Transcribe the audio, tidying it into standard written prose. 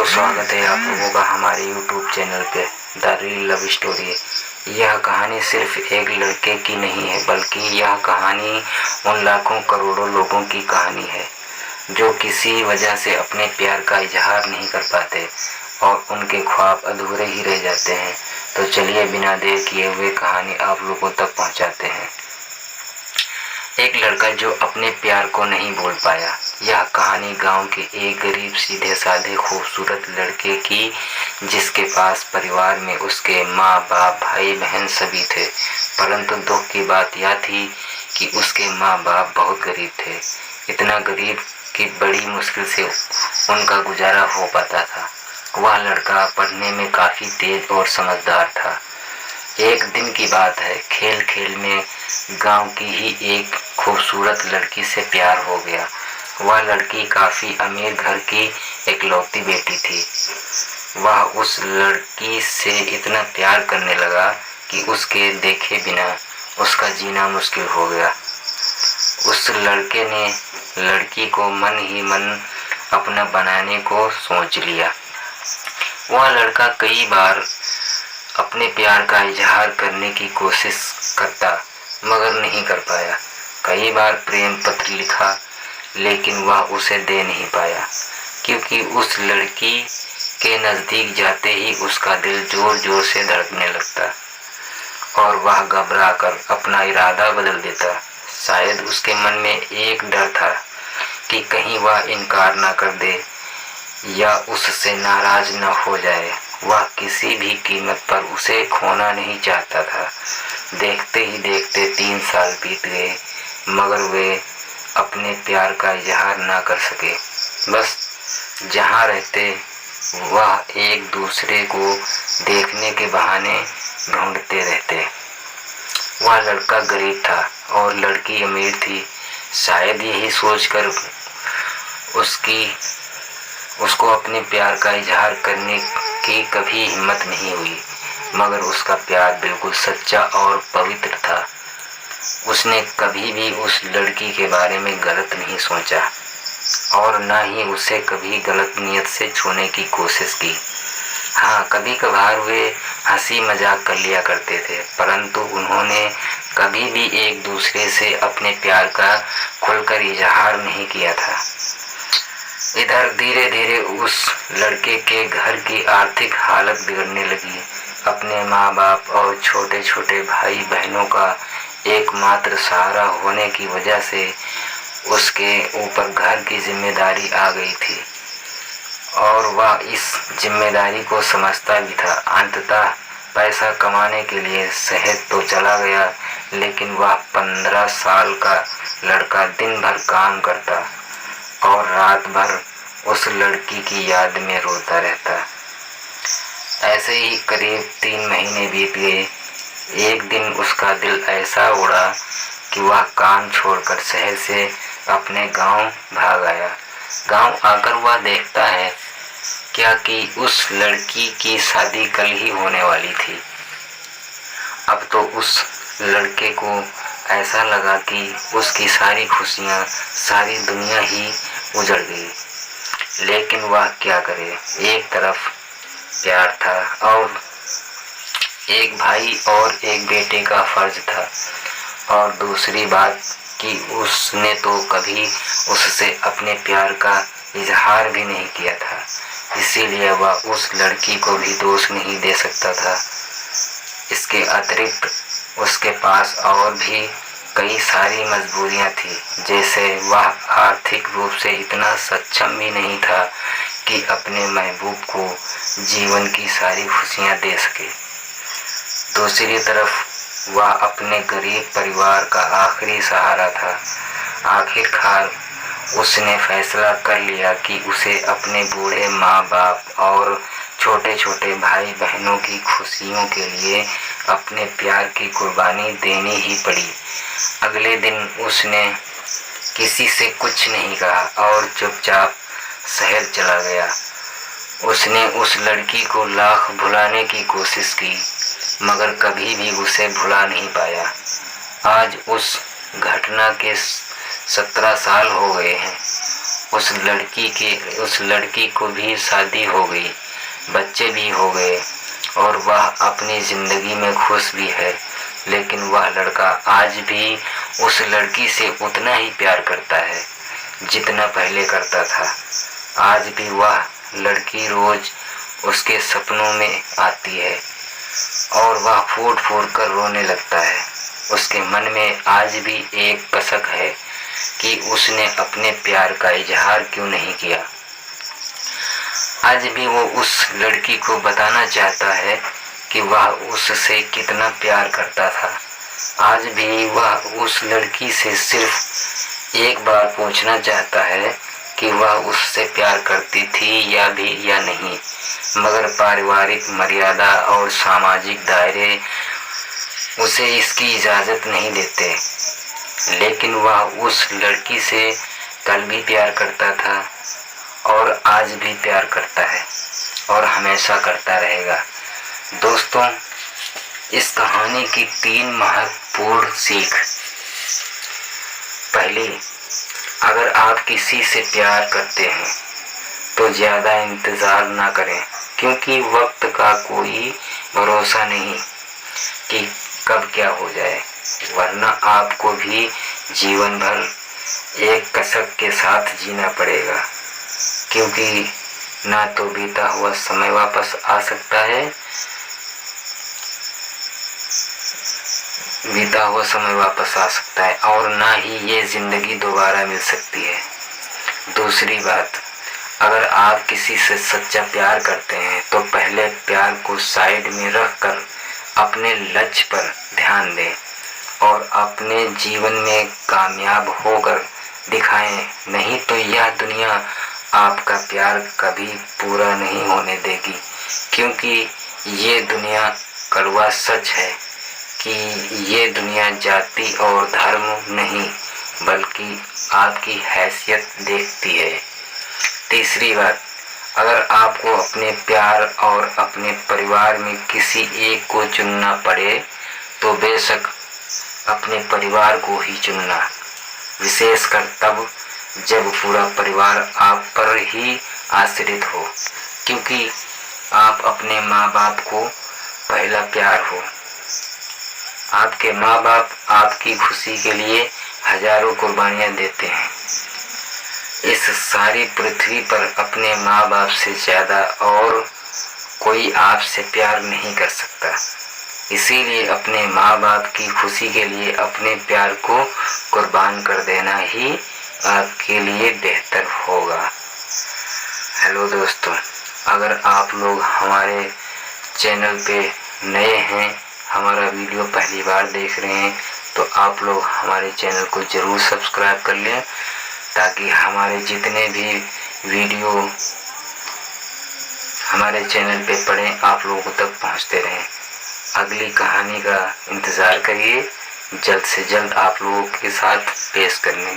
स्वागत है आप लोगों का हमारे YouTube चैनल पे द रियल लव स्टोरी। यह कहानी सिर्फ एक लड़के की नहीं है, बल्कि यह कहानी उन लाखों करोड़ों लोगों की कहानी है जो किसी वजह से अपने प्यार का इजहार नहीं कर पाते और उनके ख्वाब अधूरे ही रह जाते हैं। तो चलिए बिना देर किए हुए कहानी आप लोगों तक पहुंचाते हैं। एक लड़का जो अपने प्यार को नहीं भूल पाया। यह कहानी गांव के एक गरीब सीधे साधे खूबसूरत लड़के की, जिसके पास परिवार में उसके माँ बाप भाई बहन सभी थे, परंतु दुख की बात यह थी कि उसके माँ बाप बहुत गरीब थे। इतना गरीब कि बड़ी मुश्किल से उनका गुजारा हो पाता था। वह लड़का पढ़ने में काफ़ी तेज और समझदार था। एक दिन की बात है, खेल खेल में गांव की ही एक खूबसूरत लड़की से प्यार हो गया। वह लड़की काफ़ी अमीर घर की इकलौती बेटी थी। वह उस लड़की से इतना प्यार करने लगा कि उसके देखे बिना उसका जीना मुश्किल हो गया। उस लड़के ने लड़की को मन ही मन अपना बनाने को सोच लिया। वह लड़का कई बार अपने प्यार का इजहार करने की कोशिश करता, मगर नहीं कर पाया। कई बार प्रेम पत्र लिखा, लेकिन वह उसे दे नहीं पाया, क्योंकि उस लड़की के नज़दीक जाते ही उसका दिल जोर जोर से धड़कने लगता और वह घबरा कर अपना इरादा बदल देता। शायद उसके मन में एक डर था कि कहीं वह इनकार न कर दे या उससे नाराज न हो जाए। वह किसी भी कीमत पर उसे खोना नहीं चाहता था। देखते ही देखते 3 साल बीत गए, मगर वे अपने प्यार का इजहार ना कर सके। बस जहाँ रहते वह एक दूसरे को देखने के बहाने ढूंढते रहते। वह लड़का गरीब था और लड़की अमीर थी। शायद यही सोचकर उसको अपने प्यार का इजहार करने की कभी हिम्मत नहीं हुई, मगर उसका प्यार बिल्कुल सच्चा और पवित्र था। उसने कभी भी उस लड़की के बारे में गलत नहीं सोचा और न ही उसे कभी गलत नियत से छूने की कोशिश की। हाँ, कभी कभार वे हंसी मजाक कर लिया करते थे, परंतु उन्होंने कभी भी एक दूसरे से अपने प्यार का खुलकर इजहार नहीं किया था। इधर धीरे धीरे उस लड़के के घर की आर्थिक हालत बिगड़ने लगी। अपने माँ बाप और छोटे छोटे भाई बहनों का एकमात्र सहारा होने की वजह से उसके ऊपर घर की जिम्मेदारी आ गई थी और वह इस जिम्मेदारी को समझता भी था। अंततः पैसा कमाने के लिए शहर तो चला गया, लेकिन वह 15 साल का लड़का दिन भर काम करता और रात भर उस लड़की की याद में रोता रहता। ऐसे ही करीब 3 महीने बीत गए। एक दिन उसका दिल ऐसा उड़ा कि वह काम छोड़कर शहर से अपने गांव भाग आया। गांव आकर वह देखता है क्या कि उस लड़की की शादी कल ही होने वाली थी। अब तो उस लड़के को ऐसा लगा कि उसकी सारी खुशियां, सारी दुनिया ही उजड़ गई। लेकिन वह क्या करे, एक तरफ प्यार था और एक भाई और एक बेटे का फर्ज था, और दूसरी बात कि उसने तो कभी उससे अपने प्यार का इजहार भी नहीं किया था। इसीलिए वह उस लड़की को भी दोष नहीं दे सकता था। इसके अतिरिक्त उसके पास और भी कई सारी मजबूरियां थी, जैसे वह आर्थिक रूप से इतना सक्षम भी नहीं था कि अपने महबूब को जीवन की सारी खुशियां दे सके। दूसरी तरफ वह अपने गरीब परिवार का आखिरी सहारा था। आखिरकार उसने फैसला कर लिया कि उसे अपने बूढ़े माँ बाप और छोटे छोटे भाई बहनों की खुशियों के लिए अपने प्यार की कुर्बानी देनी ही पड़ी। अगले दिन उसने किसी से कुछ नहीं कहा और चुपचाप शहर चला गया। उसने उस लड़की को लाख भुलाने की कोशिश की, मगर कभी भी उसे भुला नहीं पाया। आज उस घटना के 17 साल हो गए हैं उस लड़की को भी शादी हो गई, बच्चे भी हो गए और वह अपनी जिंदगी में खुश भी है। लेकिन वह लड़का आज भी उस लड़की से उतना ही प्यार करता है जितना पहले करता था। आज भी वह लड़की रोज उसके सपनों में आती है और वह फूट फूट कर रोने लगता है। उसके मन में आज भी एक कसक है कि उसने अपने प्यार का इजहार क्यों नहीं किया। आज भी वो उस लड़की को बताना चाहता है कि वह उससे कितना प्यार करता था। आज भी वह उस लड़की से सिर्फ एक बार पूछना चाहता है कि वह उससे प्यार करती थी या नहीं, मगर पारिवारिक मर्यादा और सामाजिक दायरे उसे इसकी इजाज़त नहीं देते। लेकिन वह उस लड़की से कल भी प्यार करता था और आज भी प्यार करता है और हमेशा करता रहेगा। दोस्तों, इस कहानी की 3 महत्वपूर्ण सीख। पहली, अगर आप किसी से प्यार करते हैं तो ज़्यादा इंतज़ार ना करें, क्योंकि वक्त का कोई भरोसा नहीं कि कब क्या हो जाए, वरना आपको भी जीवन भर एक कसक के साथ जीना पड़ेगा। क्योंकि ना तो बीता हुआ समय वापस आ सकता है और ना ही ये जिंदगी दोबारा मिल सकती है। दूसरी बात, अगर आप किसी से सच्चा प्यार करते हैं तो पहले प्यार को साइड में रखकर अपने लक्ष्य पर ध्यान दें और अपने जीवन में कामयाब होकर दिखाएं। नहीं तो यह दुनिया आपका प्यार कभी पूरा नहीं होने देगी, क्योंकि ये दुनिया कड़वा सच है कि ये दुनिया जाति और धर्म नहीं बल्कि आपकी हैसियत देखती है। तीसरी बात, अगर आपको अपने प्यार और अपने परिवार में किसी एक को चुनना पड़े तो बेशक अपने परिवार को ही चुनना, विशेषकर तब जब पूरा परिवार आप पर ही आश्रित हो, क्योंकि आप अपने माँ बाप को पहला प्यार हो। आपके माँ बाप आपकी खुशी के लिए हजारों कुर्बानियाँ देते हैं। इस सारी पृथ्वी पर अपने माँ बाप से ज़्यादा और कोई आपसे प्यार नहीं कर सकता। इसीलिए अपने माँ बाप की खुशी के लिए अपने प्यार को कुर्बान कर देना ही आपके लिए बेहतर होगा। हेलो दोस्तों, अगर आप लोग हमारे चैनल पे नए हैं, हमारा वीडियो पहली बार देख रहे हैं, तो आप लोग हमारे चैनल को ज़रूर सब्सक्राइब कर लें ताकि हमारे जितने भी वीडियो हमारे चैनल पे पड़े आप लोगों तक पहुंचते रहें। अगली कहानी का इंतज़ार करिए, जल्द से जल्द आप लोगों के साथ पेश करने